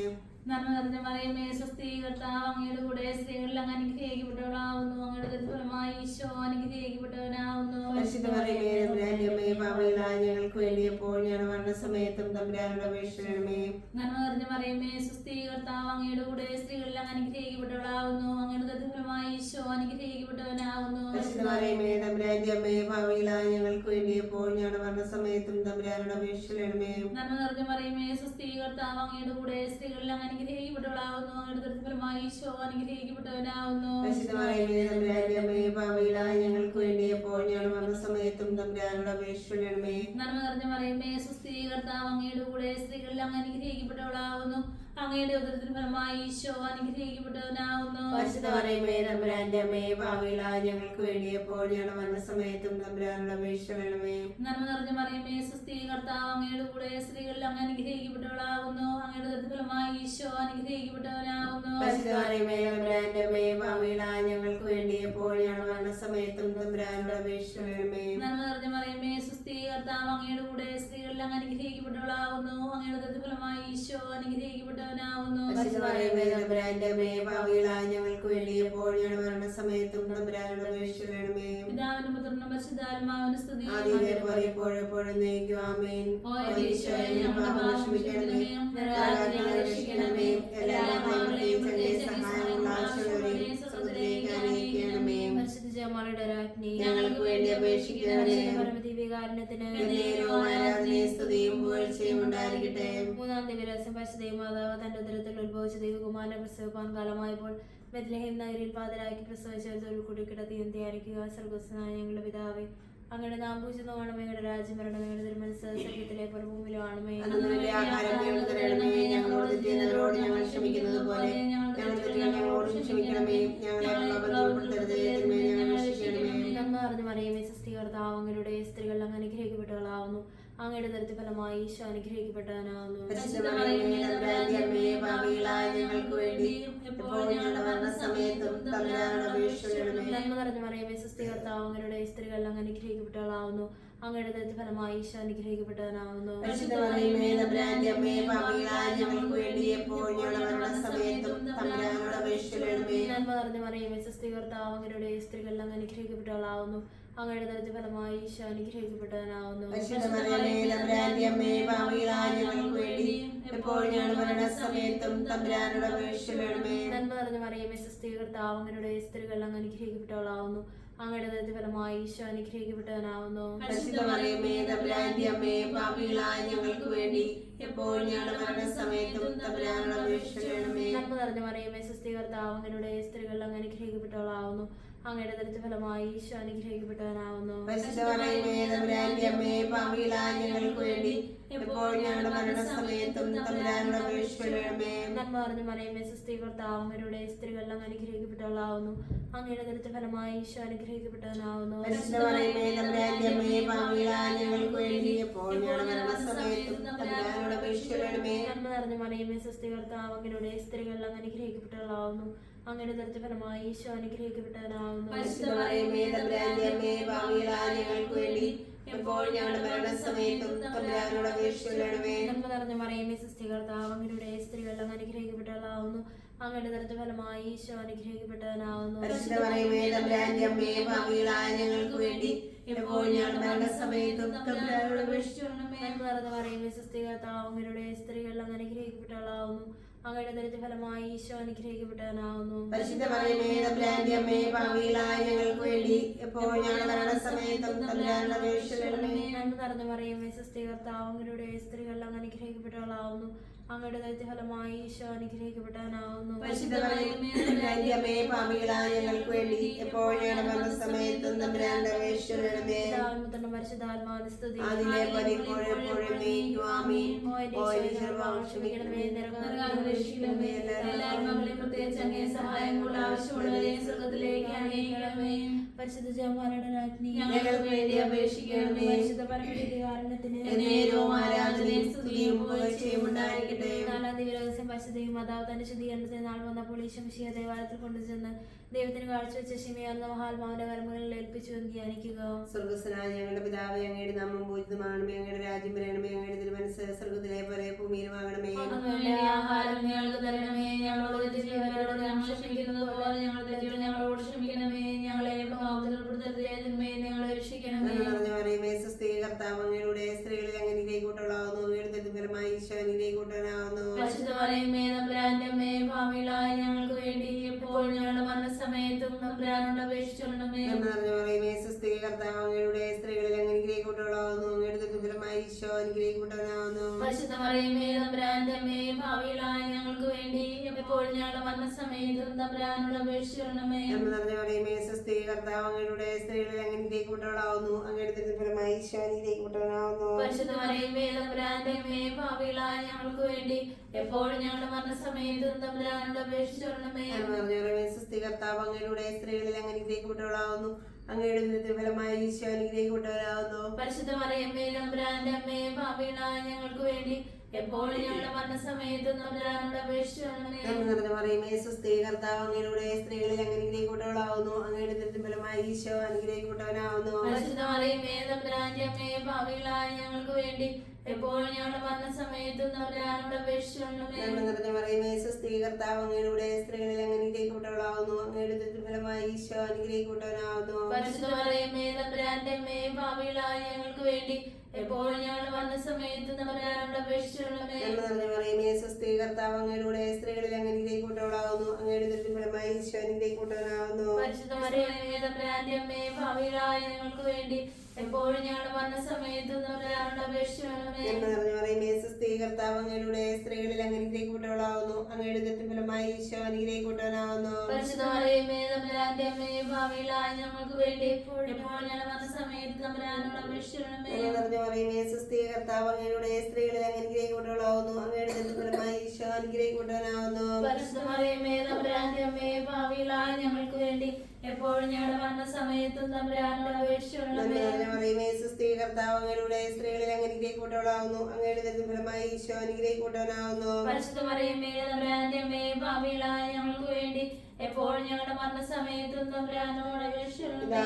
നന്മ നിറഞ്ഞ മറിയമേ സ്വസ്തി, കർത്താവ് അങ്ങയുടെ കൂടെ സ്ത്രീകളെല്ലാം അനുഗ്രഹിക്കപ്പെട്ടവളാവുന്നു. അങ്ങയുടെ ഫലമായി ഈശോ അനുഗ്രഹിക്കപ്പെട്ടവനാവുന്നു. പരിശുദ്ധ മറിയമേ തമ്പുരാന്റെ അമ്മേ, പാപികളായ ഞങ്ങൾക്ക് വേണ്ടി ഇപ്പോൾ ഞങ്ങളുടെ മരണസമയത്തും തമ്പുരാനോട് അപേക്ഷിക്കണമേ. നന്മ നിറഞ്ഞ മറിയമേ സ്വസ്തി, കർത്താവ് അങ്ങയുടെ കൂടെ സ്ത്രീകളെല്ലാം അനുഗ്രഹിക്കപ്പെട്ടവളാവുന്നു. അങ്ങയുടെ ഫലമായി ഈശോ അനുഗ്രഹിക്കപ്പെട്ടവനാവുന്നു. പരിശുദ്ധ മറിയമേ തമ്പുരാന്റെ അമ്മേ, പാപികളായ ഞങ്ങൾക്ക് വേണ്ടി ഇപ്പോൾ ഞങ്ങളുടെ മരണസമയത്തും തമ്പുരാനോട് അപേക്ഷിക്കണമേ. നന്മ നിറഞ്ഞ മറിയമേ സ്വസ്തി, കർത്താവ് അങ്ങയുടെ കൂടെ സ്ത്രീകളെല്ലാം അനുഗ്രഹിക്കപ്പെട്ടവളാവുന്നു. അങ്ങയുടെ ഫലമായി ഈശോ അനുഗ്രഹിക്കപ്പെട്ടവനാവുന്നു. പരിശുദ്ധ മറിയമേ തമ്പുരാന്റെ അമ്മേ, പാപികളായ ഞങ്ങൾക്ക് വേണ്ടി ഇപ്പോൾ ഞങ്ങളുടെ മരണസമയത്തും തമ്പുരാനോട് അപേക്ഷിക്കണമേ. നന്മ നിറഞ്ഞ മറിയമേ സ്വസ്തി, കർത്താവ് അങ്ങയുടെ കൂടെ സ്ത്രീകളെല്ലാം അനുഗ്രഹിക്കപ്പെട്ടവളാവുന്നു. അങ്ങയുടെ ഉദരത്തിൻ ഫലമായി ഈശോ അനുഗ്രഹിക്കപ്പെട്ടവനാവുന്നു. പരിശുദ്ധ മറിയമേ തമ്പുരാന്റെ അമ്മേ, പാപികളായ ഞങ്ങൾക്ക് വേണ്ടി ഇപ്പോൾ ഞങ്ങളുടെ മരണസമയത്തും തമ്പുരാനോട് അപേക്ഷിക്കണമേ. നന്മ നിറഞ്ഞ മറിയമേ സ്വസ്തി, കർത്താവ് അങ്ങയുടെ കൂടെ സ്ത്രീകളെല്ലാം അനുഗ്രഹിക്കപ്പെട്ടവളാവുന്നു. അങ്ങയുടെ ഉദരത്തിൻ ഫലമായി ഈശോ അനുഗ്രഹിക്കപ്പെട്ടവനാവുന്നു. പരിശുദ്ധ മറിയമേ തമ്പുരാന്റെ അമ്മേ, പാപികളായ ഞങ്ങൾക്ക് വേണ്ടി ഇപ്പോൾ ഞങ്ങളുടെ മരണസമയത്തും തമ്പുരാനോട് അപേക്ഷിക്കണമേ. നന്മ നിറഞ്ഞ മറിയമേ സ്വസ്തി, കർത്താവ് അങ്ങയുടെ കൂടെ സ്ത്രീകളെല്ലാം അനുഗ്രഹിക്കപ്പെട്ടവളാവുന്നു. അങ്ങയുടെ ഉദരത്തിൻ ഫലമായി ഈശോ അനുഗ്രഹിക്കപ്പെട്ടവനാവുന്നു. പരിശുദ്ധ മറിയമേ തമ്പുരാന്റെ അമ്മേ, പാപികളായ ഞങ്ങൾക്ക് വേണ്ടി ഇപ്പോൾ ഞങ്ങളുടെ മരണസമയത്തും തമ്പുരാനോട് അപേക്ഷിക്കണമേ. പിതാവിനും പുത്രനും പരിശുദ്ധാത്മാവിനും സ്തുതി. ആദിയിലെ പോലെ ഇപ്പോഴും എപ്പോഴും നയിക്കും. ആമേൻ. ഓ ഈശോയെ, ഞങ്ങളുടെ പാപം ക്ഷമിക്കണമേ, നരകാഗ്നി രക്ഷിക്കണമേ. എല്ലാ ആത്മാക്കളെയും പ്രത്യേകിച്ച് സഹായമുള്ള ആവശ്യമുള്ളവരെയും സ്വർഗ്ഗത്തിലേക്ക് അയക്കണമേ. പരിശുദ്ധ ജപമാലയുടെ രാജ്ഞി, ഞങ്ങൾക്ക് വേണ്ടി അപേക്ഷിക്കണമേ. പരമദിവ്യകാരുണ്യത്തിന് എന്നേരവും ആരാധനയും സ്തുതിയും പുകഴ്ചയും ഉണ്ടായിരിക്കട്ടെ. മൂന്നാം ദിവസം പരിശുദ്ധ മാതാവ് തന്റെ ഉദരത്തിൽ ഉത്ഭവിച്ച ദൈവകുമാരനെ പ്രസവിപ്പാൻ കാലമായപ്പോൾ ബെത്ലഹേം നഗരിയിൽ പാതിരാക്കി പ്രസവിച്ചവരിൽ കൂടി കിടത്തിയും ധ്യാനിക്കുക. സ്വർഗ്ഗസ്ഥനായ ഞങ്ങളുടെ പിതാവേ, അങ്ങയുടെ നാം പൂജിതമാണമേ, ഞങ്ങളുടെ രാജ്യം വരണമേ, ഞങ്ങളുടെ തിരുമനസ്സ് സ്വർഗ്ഗത്തിലെ പോലെ ഭൂമിയിലുമാണമേ. അന്നത്തെ ആഹാരം ഞങ്ങൾക്ക് തരണമേ. ഞങ്ങളോട് തെറ്റിയുന്നവരോട് ഞങ്ങൾ ക്ഷമിക്കുന്നത് പോലെ ഞങ്ങളുടെ തെറ്റുകൾ ഞങ്ങളോടും ക്ഷമിക്കണമേ. ഞങ്ങളെ പ്രലോഭനത്തിൽപ്പെടുത്തരുതേ, തിന്മയിൽ ഞങ്ങളെ രക്ഷിക്കണമേ. നന്മ നിറഞ്ഞ മറിയമേ, സ്വസ്തി കർത്താവ് അങ്ങയുടെ സ്ത്രീകൾ അങ്ങ് അനുഗ്രഹിക്കപ്പെട്ടവളാവുന്നു. അങ്ങയുടെ ദരിദ്ര ഫലമായി ഈശോ അനുഗ്രഹിക്കപ്പെട്ടവനാവുന്നു. പരിശുദ്ധ മറിയമേ, തമ്പുരാന്റെ അമ്മേ, പാപികളായ ഞങ്ങൾക്ക് വേണ്ടി എപ്പോഴും ഞങ്ങളുടെ മരണസമയത്തും തമ്പുരാനോട് അപേക്ഷിക്കണമേ. നന്മ നിറഞ്ഞ മറിയമേ, സ്വസ്തി കർത്താവ് അങ്ങയുടെ സ്ത്രീകൾ അങ്ങ് അനുഗ്രഹിക്കപ്പെട്ടവളാവുന്നു. അങ്ങയുടെ ദരിദ്ര ഫലമായി ഈശോ അനുഗ്രഹിക്കപ്പെട്ടവനാവുന്നു. പരിശുദ്ധ മറിയമേ, തമ്പുരാന്റെ അമ്മേ, പാപികളായ ഞങ്ങൾക്ക് വേണ്ടി എപ്പോഴും ഞങ്ങളുടെ മരണസമയത്തും തമ്പുരാനോട് അപേക്ഷിക്കണമേ. നന്മ നിറഞ്ഞ മറിയമേ, സ്വസ്തി കർത്താവ് അങ്ങയുടെ സ്ത്രീകൾ അങ്ങ് അനുഗ്രഹിക്കപ്പെട്ടവളാവുന്നു. അങ്ങയുടെ ദരിദ്ര ഫലമായി ഈശോ അനുഗ്രഹിക്കപ്പെട്ടവനാവുന്നു. പരിശുദ്ധ മറിയമേ, തമ്പുരാന്റെ അമ്മേ, പാപികളായ ഞങ്ങൾക്ക് വേണ്ടി എപ്പോഴും ഞങ്ങളുടെ മരണസമയത്തും തമ്പുരാനോട് അപേക്ഷിക്കണമേ. നന്മ നിറഞ്ഞ മറിയമേ, സ്വസ്തി കർത്താവ് അങ്ങയുടെ സ്ത്രീകൾ അങ്ങ് അനുഗ്രഹിക്കപ്പെട്ടവളാവുന്നു. അങ്ങയുടെ ദരിദ്ര ഫലമായി ഈശോ അനുഗ്രഹിക്കപ്പെട്ടവനാവുന്നു. പരിശുദ്ധ മറിയമേ, തമ്പുരാന്റെ അമ്മേ, പാപികളായ ഞങ്ങൾക്ക് വേണ്ടി എപ്പോഴും ഞങ്ങളുടെ മരണസമയത്തും തമ്പുരാനോട് അപേക്ഷിക്കണമേ. നന്മ നിറഞ്ഞ മറിയമേ, സ്വസ്തി കർത്താവ് അങ്ങയുടെ സ്ത്രീകൾ അങ്ങ് അനുഗ്രഹിക്കപ്പെട്ടവളാവുന്നു. അങ്ങയുടെ ദരിദ്ര ഫലമായി ഈശോ അനുഗ്രഹിക്കപ്പെട്ടവനാവുന്നു. പരിശുദ്ധ മറിയമേ, തമ്പുരാന്റെ അമ്മേ, പാപികളായ ഞങ്ങൾക്ക് വേണ്ടി എപ്പോഴും ഞങ്ങളുടെ മരണസമയത്തും തമ്പുരാനോട് അപേക്ഷിക്കണമേ. നന്മ നിറഞ്ഞ മറിയമേ, സ്വസ്തി കർത്താവ് അങ്ങയുടെ സ്ത്രീകൾ അങ്ങ് അനുഗ്രഹിക്കപ്പെട്ടവളാവുന്നു. അങ്ങയുടെ ദരിദ്ര ഫലമായി ഈശോ അനുഗ്രഹിക്കപ്പെട്ടവനാവുന്നു. പരിശുദ്ധ മറിയമേ, തമ്പുരാന്റെ അമ്മേ, പാപികളായ ഞങ്ങൾക്ക് വേണ്ടി എപ്പോഴും ഞങ്ങളുടെ മരണസമയത്തും തമ്പുരാനോട് അപേക്ഷിക്കണമേ. നന്മ നിറഞ്ഞ മറിയമേ, സ്വസ്തി കർത്താവ് അങ്ങയുടെ സ്ത്രീകൾ അങ്ങ് അനുഗ്രഹിക്കപ്പെട്ടവളാവുന്നു. അങ്ങയുടെ ദരിദ്ര ഫലമായി ഈശോ അനുഗ്രഹിക്കപ്പെട്ടവനാവുന്നു. പരിശുദ്ധ മറിയമേ, തമ്പുരാന്റെ അമ്മേ, പാപികളായ ഞങ്ങൾക്ക് വേണ്ടി എപ്പോഴും ഞങ്ങളുടെ മരണസമയത്തും തമ്പുരാനോട് അപേക്ഷിക്കണമേ. നന്മ നിറഞ്ഞ മറിയമേ, സ്വസ്തി കർത്താവ് അങ്ങയുടെ സ്ത്രീകൾ അങ്ങ് അനുഗ്രഹിക്കപ്പെട്ടവളാവുന്നു. അങ്ങയുടെ ദരിദ്ര ഫലമായി ഈശോ അനുഗ്രഹിക്കപ്പെട്ടവനാവുന്നു. പരിശുദ്ധ മറിയമേ, തമ്പുരാന്റെ അമ്മേ, പാപികളായ ഞങ്ങൾക്ക് വേണ്ടി എപ്പോഴും ഞങ്ങളുടെ മരണസമയത്തും തമ്പുരാനോട് അപേക്ഷിക്കണമേ. നന്മ നിറഞ്ഞ മറിയമേ, സ്വസ്തി കർത്താവ് അങ്ങയുടെ സ്ത്രീകൾ അങ്ങ് അനുഗ്രഹിക്കപ്പെട്ടവളാവുന്നു. അങ്ങയുടെ ദരിദ്ര ഫലമായി ഈശോ അനുഗ്രഹിക്കപ്പെട്ടവനാവുന്നു. പരിശുദ്ധ മറിയമേ, തമ്പുരാന്റെ അമ്മേ, പാപികളായ ഞങ്ങൾക്ക് വേണ്ടി എപ്പോഴും ഞങ്ങളുടെ മരണസമയത്തും തമ്പുരാനോട് അപേക്ഷിക്കണമേ. നന്മ നിറഞ്ഞ മറിയമേ, സ്വസ്തി കർത്താവ് അങ്ങയുടെ സ്ത്രീകൾ അങ്ങ് അനുഗ്രഹിക്കപ്പെട്ടവളാവുന്നു. അങ്ങയുടെ ദരിദ്ര ഫലമായി ഈശോ അനുഗ്രഹിക്കപ്പെട്ടവനാവുന്നു. പരിശുദ്ധ മറിയമേ, തമ്പുരാന്റെ അമ്മേ, പാപികളായ ഞങ്ങൾക്ക് വേണ്ടി എപ്പോഴും ഞങ്ങളുടെ മരണസമയത്തും തമ്പുരാനോട് അപേക്ഷിക്കണമേ. പരിശുദ്ധാത്മാവിന്റെ സ്തുതി. അതിലെ പതിപ്പോഴും എപ്പോഴും നീക്കും. ആമീൻ. ഓ ഈശ്വരൻ, ക്ഷമിക്കണമേ, രക്ഷിക്കണമേ. എല്ലാ ആത്മാക്കളെയും പ്രത്യേകിച്ച് അങ്ങേ സഹായങ്ങൾ ആവശ്യമുള്ളവരെയും സ്വർഗ്ഗത്തിലേക്ക് അണിയിക്കണമേ. പരിശുദ്ധ ജപമാലയുടെ രാജ്ഞി, ഞങ്ങൾക്ക് വേണ്ടി അപേക്ഷിക്കണമേ. പരിശുദ്ധ പരമദിവ്യകാരുണ്യത്തിന് എന്നേരവും ആരാധനയും സ്തുതിയും പുകഴ്ചയും ഉണ്ടായിരിക്കട്ടെ. നാലാം ദിവസം പരിശുദ്ധയും മാതാവ് തന്റെ ശുദ്ധീകരണത്തിന് നാൾ വന്നപ്പോൾ ഈശോ മിശിഹായെ ദേവാലയത്തിൽ കൊണ്ടുചെന്ന് ദൈവത്തിന് കാഴ്ചവെച്ച ശിമയാർന്ന മഹാത്മാവിന്റെ കർമ്മങ്ങളിൽ ഏൽപ്പിച്ചു എന്ന് ധ്യാനിക്കുക. സ്വർഗ്ഗസ്ഥനായ ഞങ്ങളുടെ പിതാവേ, അങ്ങയുടെ നാമം പൂജിതമാകണമേ. അങ്ങയുടെ രാജ്യം വരണമേ. അങ്ങയുടെ തിരുമനസ്സ് സ്വർഗ്ഗത്തിലെ പോലെ ഭൂമിയിലുമാകണമേ. അങ്ങയുടെ ആഹാരം ഞങ്ങൾക്ക് തരണമേ. ഞങ്ങളോട് തെറ്റ് ചെയ്യുന്നവരോട് ഞങ്ങൾ ക്ഷമിക്കുന്നത് പോലെ ഞങ്ങളുടെ തെറ്റുകൾ ഞങ്ങളോട് ക്ഷമിക്കണമേ. ഞങ്ങളെ പാപത്തിൽ ഉൾപ്പെടുത്തരുതേ, തിന്മയിൽ ഞങ്ങളെ രക്ഷിക്കണമേ. നിറഞ്ഞ മറിയമേ, സ്വസ്തി കർത്താവ് അങ്ങയുടെ സ്ത്രീകളിൽ അങ്ങ് അനുഗ്രഹിക്കപ്പെട്ടവളാകുന്നു. അങ്ങയുടെ ദരിദ്രഫലമായി ഈശോ അനുഗ്രഹിക്കപ്പെട്ടവനാകുന്നു. പരിശുദ്ധ മറിയമേ, തമ്പുരാന്റെ അമ്മേ, പാപികളായ ഞങ്ങൾക്ക് വേണ്ടി എപ്പോഴും ഞങ്ങളുടെ മരണസമയത്തും തമ്പുരാനോട് അപേക്ഷിച്ചുകൊള്ളണമേ. നിറഞ്ഞ മറിയമേ, സ്വസ്തി കർത്താവ് അങ്ങയുടെ സ്ത്രീകളിൽ അങ്ങ് അനുഗ്രഹിക്കപ്പെട്ടവളാകുന്നു. അങ്ങയുടെ ദരിദ്രഫലമായി ഈശോ അനുഗ്രഹിക്കപ്പെട്ടവനാകുന്നു. പരിശുദ്ധ മറിയമേ, തമ്പുരാന്റെ അമ്മേ, പാപികളായ ഞങ്ങൾക്ക് വേണ്ടി എപ്പോഴും ഞങ്ങളുടെ മരണസമയത്തും തമ്പുരാനോട് അപേക്ഷിച്ചുകൊള്ളണമേ. നിറഞ്ഞ മറിയമേ, സ്വസ്തി കർത്താവ് അങ്ങയുടെ സ്ത്രീകളിൽ അങ്ങ് അനുഗ്രഹിക്കപ്പെട്ടവളാകുന്നു. അങ്ങയുടെ ദരിദ്രഫലമായി ഈശോ അനുഗ്രഹിക്കപ്പെട്ടവനാകുന്നു. പരിശുദ്ധ മറിയമേ, തമ്പുരാന്റെ അമ്മേ, പാപികളായ ഞങ്ങൾക്ക് വേണ്ടി എപ്പോഴും ഞങ്ങളുടെ മരണസമയത്തും തമ്പുരാനോട് അപേക്ഷിച്ചുകൊള്ളണമേ. സ്വസ്തി കർത്താവ് അങ്ങയുടെ സ്ത്രീകളിൽ അങ്ങ് അനുഗ്രഹിക്കപ്പെട്ടവളാകുന്നു. അങ്ങയുടെ ദരിദ്രഫലമായി ഈശോ അനുഗ്രഹിക്കപ്പെട്ടവനാകുന്നു. പരിശുദ്ധ മറിയമേ, തമ്പുരാന്റെ അമ്മേ, പാപികളായ ഞങ്ങൾക്ക് വേണ്ടി എപ്പോഴും ഞങ്ങളുടെ മരണസമയത്തും തമ്പുരാനോട് അപേക്ഷിച്ചുകൊള്ളണമേ. നിറഞ്ഞ മറിയമേ, സ്വസ്തി കർത്താവ് അങ്ങയുടെ സ്ത്രീകളിൽ അങ്ങ് അനുഗ്രഹിക്കപ്പെട്ടവളാകുന്നു. അങ്ങയുടെ ദരിദ്രഫലമായി ഈശോ അനുഗ്രഹിക്കപ്പെട്ടവനാകുന്നു. പരിശുദ്ധ മറിയമേ, തമ്പുരാന്റെ അമ്മേ, പാപികളായ ഞങ്ങൾക്ക് വേണ്ടി എപ്പോഴും ഞങ്ങളുടെ മരണസമയത്തും തമ്പുരാനോട് അപേക്ഷിച്ചുകൊള്ളണമേ. നിറഞ്ഞ മറിയമേ, സ്വസ്തി കർത്താവ് അങ്ങയുടെ സ്ത്രീകളിൽ അങ്ങ് അനുഗ്രഹിക്കപ്പെട്ടവളാകുന്നു. അങ്ങയുടെ ദരിദ്രഫലമായി ഈശോ അനുഗ്രഹിക്കപ്പെട്ടവനാകുന്നു. പരിശുദ്ധ മറിയമേ, തമ്പുരാന്റെ അമ്മേ, പാപികളായ ഞങ്ങൾക്ക് വേണ്ടി എപ്പോഴും ഞങ്ങളുടെ മരണസമയത്തും തമ്പുരാനോട് അപേക്ഷിച്ചുകൊള്ളണമേ. നിറഞ്ഞ മറിയമേ, സ്വസ്തി കർത്താവ് അങ്ങയുടെ സ്ത്രീകളിൽ അങ്ങ് അനുഗ്രഹിക്കപ്പെട്ടവളാകുന്നു. അങ്ങയുടെ ദരിദ്രഫലമായി ഈശോ അനുഗ്രഹിക്കപ്പെട്ടവനാകുന്നു. പരിശുദ്ധ മറിയമേ, തമ്പുരാന്റെ അമ്മേ, പാപികളായ ഞങ്ങൾക്ക് വേണ്ടി എപ്പോഴും ഞങ്ങളുടെ മരണസമയത്തും തമ്പുരാനോട് അപേക്ഷിക്കണമേ. നന്മ നിറഞ്ഞ മറിയമേ സുസ്ഥി കർത്താവ് അങ്ങയുടെ സ്ത്രീകളിൽ അങ്ങ് അനുഗ്രഹിക്കപ്പെട്ടവളാവുന്നു. അങ്ങയുടെ ഉദരത്തിൻ ഫലമായി ഈശോ അനുഗ്രഹിക്കപ്പെട്ടവനാവുന്നു. പരിശുദ്ധ മറിയമേ തമ്പുരാന്റെ അമ്മയെ ഭാവിയിലായ ഞങ്ങൾക്ക് വേണ്ടി എപ്പോഴും ഞങ്ങളുടെ മരണസമയത്ത് തമ്പുരാനോട് അപേക്ഷിക്കണമേ. നന്മ നിറഞ്ഞ മറിയമേ സുസ്ഥി കർത്താവ് അങ്ങയുടെ സ്ത്രീകളിൽ അങ്ങ് അനുഗ്രഹിക്കപ്പെട്ടവളാവുന്നു. അങ്ങയുടെ ഉദരത്തിൻ ഫലമായി ഈശോ അനുഗ്രഹിക്കപ്പെട്ടവനാവുന്നു. പരിശുദ്ധ മറിയമേ തമ്പുരാന്റെ അമ്മയെ ഭാവിയിലായ ഞങ്ങൾക്ക് വേണ്ടി എപ്പോഴും ഞങ്ങളുടെ മരണസമയത്തും തമ്പുരാനോട് അപേക്ഷിക്കണമേ. മറിയമേ സുസ്ഥി കർത്താവ് അങ്ങയുടെ സ്ത്രീകളിൽ അങ്ങ് അനുഗ്രഹിക്കപ്പെട്ടവളാവുന്നു. അങ്ങയുടെ ഉദരത്തിൻ ഫലമായി ഈശോ അനുഗ്രഹിക്കപ്പെട്ടവനാവുന്നു. പരിശുദ്ധ മറിയമേ തമ്പുരാന്റെ അമ്മയെ ഭാവിയിലായ ഞങ്ങൾക്ക് വേണ്ടി എപ്പോഴും ഞങ്ങളുടെ മരണസമയത്തും തമ്പുരാനോട് അപേക്ഷിക്കണമേ.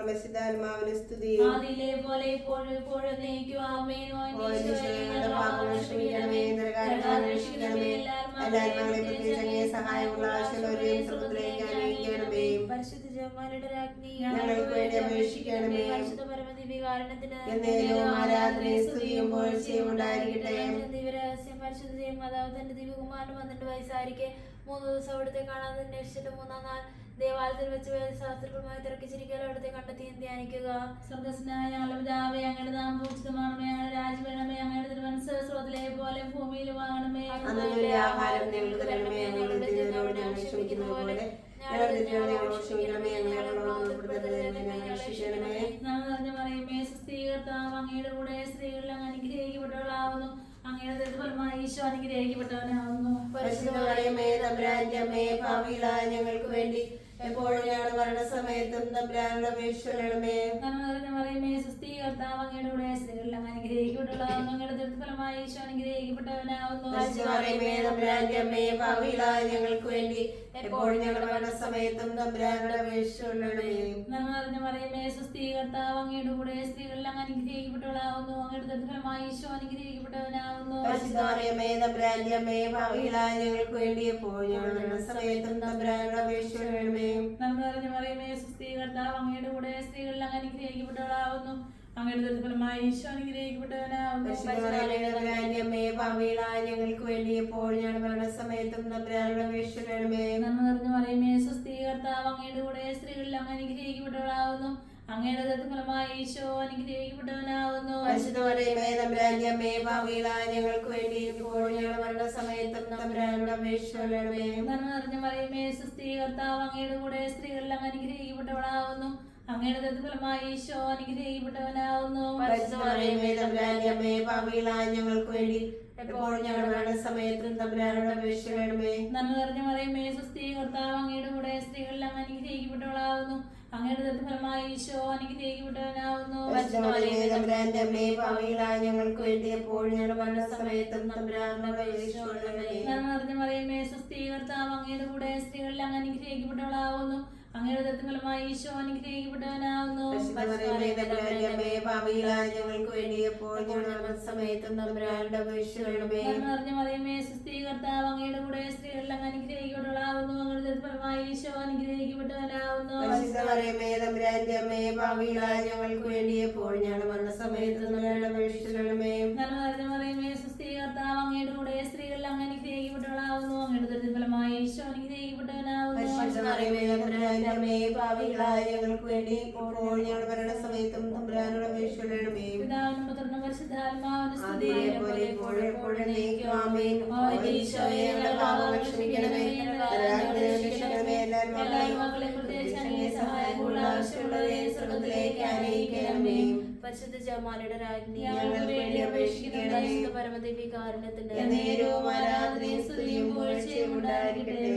പരിശുദ്ധാത്മാവിന് സ്തുതി. ആദിയിലെ പോലെ ഇപ്പോഴും എപ്പോഴും എന്നേക്കും ആമേൻ. ഞങ്ങളുടെ പാപങ്ങൾ ക്ഷമിക്കണമേ, നരകാഗ്നിയിൽ രക്ഷിക്കണമേ. എല്ലാ ആത്മാക്കളെയും പ്രത്യേകിച്ച് അങ്ങേ സഹായമുള്ള ആവശ്യമുള്ളവരെയും സ്വർഗ്ഗത്തിലേക്ക് അനുഗ്രഹിക്കണമേ. പരിശുദ്ധ ജപമാലയുടെ രാജ്ഞി ഞങ്ങൾക്ക് വേണ്ടി അപേക്ഷിക്കണമേ. പരിശുദ്ധ പരമദിവ്യകാരുണ്യത്തിന് എന്നേരവും ആരാധനയും സ്തുതിയും പുകഴ്ചയും ഉണ്ടായിരിക്കട്ടെ. ദിവ്യരഹസ്യം പരിശുദ്ധ മാതാവ് തന്റെ ദിവ്യകുമാരൻ 12 വയസ്സായിരിക്കെ 3 ദിവസം അവിടുത്തെ കാണാതെ അന്വേഷിച്ചിട്ട് 3-ാം നാൾ ദേവാലയത്തിൽ വെച്ച് ശാസ്ത്രങ്ങളുമായി തിരക്കിച്ചിരിക്കാൻ അവിടുത്തെ കണ്ടെത്തി ധ്യാനിക്കുക. സ്വർഗ്ഗസ്നായ ഞങ്ങളുടെ പിതാവേ, അങ്ങയുടെ നാമം പൂജിതമാണമേ, അങ്ങയുടെ രാജ്യം വരണമേ, അങ്ങയുടെ തിരുമനസ്സ് സ്വർഗ്ഗത്തിലെ പോലെ ഭൂമിയിലും ആകണമേ. അന്നത്തെ ആഹാരം ഞങ്ങൾക്ക് തരണമേ. ഞങ്ങളുടെ തെറ്റുകളോട് ഞങ്ങൾ ക്ഷമിക്കുന്നത് പോലെ ഞങ്ങളുടെ തെറ്റുകളെ ഞങ്ങളോട് ക്ഷമിക്കണമേ. ഞങ്ങളെ ഉൾപ്പെടുത്തരുതേ, ഞങ്ങളെ രക്ഷിക്കണമേ. നാം നിറഞ്ഞ മറിയമേ സുസ്ഥി കർത്താവ് അങ്ങയുടെ കൂടെ സ്ത്രീകളിൽ അങ്ങ് അനുഗ്രഹിക്കപ്പെട്ടവളാവുന്നു. അങ്ങയുടെ ഫലമായി ഈശോ അനുഗ്രഹിക്കപ്പെട്ടവനാവുന്നു. പരിശുദ്ധ മറിയമേ തമ്പുരാന്റെ അമ്മയെ ഭാവിയിലായ ഞങ്ങൾക്ക് വേണ്ടി എപ്പോഴും ഞങ്ങളുടെ മരണസമയത്തും തമ്പുരാനോട് അപേക്ഷിക്കണമേ. നന്മ നിറഞ്ഞ മറിയമേ സുസ്ഥി കർത്താവ് അങ്ങയുടെ കൂടെ സ്ത്രീകളിൽ അങ്ങ് അനുഗ്രഹിക്കപ്പെട്ടവളാവുന്നു. അങ്ങയുടെ ഫലമായി ഈശോ അനുഗ്രഹിക്കപ്പെട്ടവനാവുന്നു. പരിശുദ്ധ മറിയമേ തമ്പുരാന്റെ അമ്മയെ ഭാവിയിലായ ഞങ്ങൾക്ക് വേണ്ടി എപ്പോഴും ഞങ്ങളുടെ മരണസമയത്തും തമ്പുരാനോട് അപേക്ഷിക്കണമേ. നന്മ നിറഞ്ഞ മറിയമേ സുസ്ഥി കർത്താവ് അങ്ങയുടെ കൂടെ സ്ത്രീകളിൽ അങ്ങ് അനുഗ്രഹിക്കപ്പെട്ടവളാവുന്നു. അങ്ങയുടെ ഫലമായി ഈശോ അനുഗ്രഹിക്കപ്പെട്ടവനാവുന്നു. പരിശുദ്ധ മറിയമേ തമ്പുരാന്റെ അമ്മയെ ഭാവിയിലായ ഞങ്ങൾക്ക് വേണ്ടി എപ്പോഴും ഞങ്ങളുടെ മരണസമയത്തും തമ്പുരാനോട് അപേക്ഷിക്കണമേ. നന്മ നിറഞ്ഞ മറിയമേ സുസ്ഥി കർത്താവ് അങ്ങയുടെ കൂടെ സ്ത്രീകളിൽ അങ്ങ് അനുഗ്രഹിക്കപ്പെട്ടവളാവുന്നു. അങ്ങയുടെ ഫലമായി ഈശോ അനുഗ്രഹിക്കപ്പെട്ടവനാവുന്നു. പരിശുദ്ധ മറിയമേ തമ്പുരാന്റെ അമ്മയെ ഭാവിയിലായ ഞങ്ങൾക്ക് വേണ്ടി എപ്പോഴും ഞങ്ങളുടെ മരണസമയത്തും തമ്പുരാനോട് അപേക്ഷിക്കണമേ. നന്മ നിറഞ്ഞ മറിയമേ സുസ്ഥി കർത്താവ് അങ്ങയുടെ കൂടെ സ്ത്രീകളിൽ അങ്ങ് അനുഗ്രഹിക്കപ്പെട്ടവളാവുന്നു. അങ്ങയുടെ ഫലമായി ഈശോ അനുഗ്രഹിക്കപ്പെട്ടവനാവുന്നു. പരിശുദ്ധ മറിയമേ തമ്പുരാന്റെ അമ്മയെ ഭാവിയിലായ ഞങ്ങൾക്ക് വേണ്ടി എപ്പോഴും ഞങ്ങളുടെ മരണസമയത്തും തമ്പുരാനോട് അപേക്ഷിക്കണമേ. നന്മ നിറഞ്ഞ മറിയമേ സുസ്ഥി കർത്താവ് അങ്ങയുടെ കൂടെ സ്ത്രീകളിൽ അങ്ങ് അനുഗ്രഹിക്കപ്പെട്ടവളാവുന്നു. അങ്ങയുടെ ഫലമായി ഈശോ അനുഗ്രഹിക്കപ്പെട്ടവനാവുന്നു. പരിശുദ്ധ മറിയമേ തമ്പുരാന്റെ അമ്മയെ ഭാവിയിലായ ഞങ്ങൾക്ക് വേണ്ടി എപ്പോഴും ഞങ്ങളുടെ മരണസമയത്തും തമ്പുരാനോട് അപേക്ഷിക്കണമേ. നന്മ നിറഞ്ഞ മറിയമേ സുസ്ഥി കർത്താവ് അങ്ങയുടെ കൂടെ സ്ത്രീകളിൽ അങ്ങ് അനുഗ്രഹിക്കപ്പെട്ടവളാവുന്നു. അങ്ങയുടെ ഫലമായി ഈശോ അനുഗ്രഹിക്കപ്പെട്ടവനാവുന്നു. പരിശുദ്ധ മറിയമേ തമ്പുരാന്റെ അമ്മയെ ഭാവിയിലായ ഞങ്ങൾക്ക് വേണ്ടി എപ്പോഴും ഞങ്ങളുടെ മരണസമയത്തും തമ്പുരാനോട് അപേക്ഷിക്കണമേ. നന്മ നിറഞ്ഞ മറിയമേ സുസ്ഥി കർത്താവ് അങ്ങയുടെ കൂടെ സ്ത്രീകളിൽ അങ്ങ് അനുഗ്രഹിക്കപ്പെട്ടവളാവുന്നു. അങ്ങയുടെ ഫലമായി ഈശോ അനുഗ്രഹിക്കപ്പെട്ടവനാവുന്നു. പരിശുദ്ധ മറിയമേ തമ്പുരാന്റെ അമ്മയെ ഭാവിയിലായ ഞങ്ങൾക്ക് വേണ്ടി എപ്പോഴും ഞങ്ങളുടെ മരണസമയത്തും തമ്പുരാനോട് അപേക്ഷിക്കണമേ. നന്മ നിറഞ്ഞ മറിയമേ സുസ്ഥി കർത്താവ് അങ്ങയുടെ കൂടെ സ്ത്രീകളിൽ അങ്ങ് അനുഗ്രഹിക്കപ്പെട്ടവളാവുന്നു. അങ്ങയുടെ ഫലമായി ഈശോ അനുഗ്രഹിക്കപ്പെട്ടവനാവുന്നു. പരിശുദ്ധ മറിയമേ തമ്പുരാന്റെ അമ്മയെ ഭാവിയിലായ ഞങ്ങൾക്ക് വേണ്ടി എപ്പോഴും ഞങ്ങളുടെ മരണസമയത്തും തമ്പുരാനോട് അപേക്ഷിക്കണമേ. നന്മ നിറഞ്ഞ മറിയമേ സുസ്ഥി കർത്താവ് അങ്ങയുടെ കൂടെ സ്ത്രീകളിൽ അങ്ങ് അനുഗ്രഹിക്കപ്പെട്ടവളാവുന്നു. അങ്ങയുടെ ഫലമായി ഈശോ അനുഗ്രഹിക്കപ്പെട്ടവനാവുന്നു. പരിശുദ്ധ മറിയമേ തമ്പുരാന്റെ അമ്മയെ ഭാവിയിലായ ഞങ്ങൾക്ക് വേണ്ടി എപ്പോഴും ഞങ്ങളുടെ മരണസമയത്തും തമ്പുരാനോട് അപേക്ഷിക്കണമേ. പിതാവിനും പുത്രനും പരിശുദ്ധാത്മാവിനും സ്തുതി. അതേപോലെ ഇപ്പോഴും എപ്പോഴും എന്നേക്കും ആമേൻ. ഓ ഈശോയെ, ഞങ്ങളുടെ പാപങ്ങൾ ക്ഷമിക്കണമേ, നരകാഗ്നിയിൽ രക്ഷിക്കണമേ. എല്ലാ മക്കളെ പ്രത്യേകിച്ച് അങ്ങേ സഹായം കൂടുതൽ ആവശ്യമുള്ളവരെ സ്വർഗ്ഗത്തിലേക്ക് ആനയിക്കണമേ. പരിശുദ്ധ ജപമാലയുടെ രാജ്ഞി ഞങ്ങൾക്ക് വേണ്ടി അപേക്ഷിക്കണമേ. പരിശുദ്ധ പരമദിവ്യകാരുണ്യത്തിന് എന്നേരവും ആരാധനയും സ്തുതിയും പുകഴ്ചയും ഉണ്ടായിരിക്കട്ടെ.